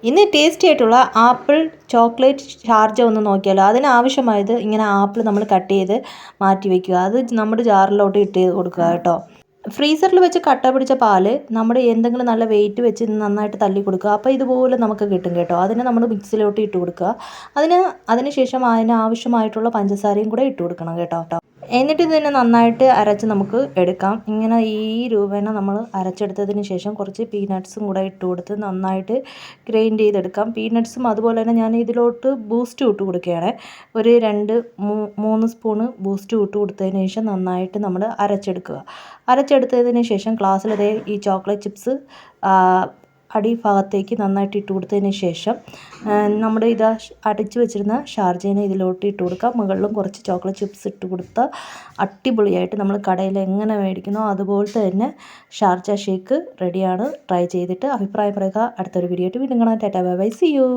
ഇന്ന് ടേസ്റ്റി ആയിട്ടുള്ള apple chocolate Sharjah ഒന്ന് നോക്കിയാലോ. അതിനാവശ്യമായത് ഇങ്ങനെ ആപ്പിൾ നമ്മൾ കട്ട് ചെയ്ത് മാറ്റി വയ്ക്കുക. അത് നമ്മുടെ ജാറിലോട്ട് ഇട്ട് കൊടുക്കുക കേട്ടോ. ഫ്രീസറിൽ വെച്ച് കട്ട പിടിച്ച പാല് നമ്മുടെ എന്തെങ്കിലും നല്ല വെയിറ്റ് വെച്ച് നന്നായിട്ട് തല്ലി കൊടുക്കുക. അപ്പോൾ ഇതുപോലെ നമുക്ക് കിട്ടും കേട്ടോ. അതിനെ നമ്മൾ മിക്സിയിലോട്ട് ഇട്ട് കൊടുക്കുക. അതിന് ശേഷം അതിനാവശ്യമായിട്ടുള്ള പഞ്ചസാരയും കൂടെ ഇട്ട് കൊടുക്കണം കേട്ടോ. എന്നിട്ട് ഇതിനെ നന്നായിട്ട് അരച്ച് നമുക്ക് എടുക്കാം. ഇങ്ങനെ ഈ രൂപേണ നമ്മൾ അരച്ചെടുത്തതിന് ശേഷം കുറച്ച് പീനട്ട്സും കൂടെ ഇട്ട് കൊടുത്ത് നന്നായിട്ട് ഗ്രൈൻഡ് ചെയ്തെടുക്കാം. പീനട്ട്സും അതുപോലെ തന്നെ ഞാൻ ഇതിലോട്ട് ബൂസ്റ്റ് ഇട്ട് കൊടുക്കുകയാണ്. ഒരു 2-3 സ്പൂണ് ബൂസ്റ്റ് ഇട്ട് കൊടുത്തതിന് ശേഷം നന്നായിട്ട് നമ്മൾ അരച്ചെടുത്തതിന് ശേഷം ഗ്ലാസ്സിലതേ ഈ ചോക്ലേറ്റ് ചിപ്സ് അടിഭാഗത്തേക്ക് നന്നായിട്ട് ഇട്ട് കൊടുത്തതിന് ശേഷം നമ്മുടെ അടിച്ചു വെച്ചിരുന്ന ഷാർജേനെ ഇതിലോട്ട് ഇട്ട് കൊടുക്കുക. മുകളിലും കുറച്ച് ചോക്ലേറ്റ് ചിപ്സ് ഇട്ട് കൊടുത്താൽ അടിപൊളിയായിട്ട് നമ്മൾ കടയിൽ എങ്ങനെ മേടിക്കുന്നോ അതുപോലത്തെ തന്നെ ഷാർജ ഷേക്ക് റെഡിയാണ്. ട്രൈ ചെയ്തിട്ട് അഭിപ്രായം പറയുക. അടുത്തൊരു വീഡിയോ ആയിട്ട് വീണ്ടും കാണാം. Tata bye bye, see U.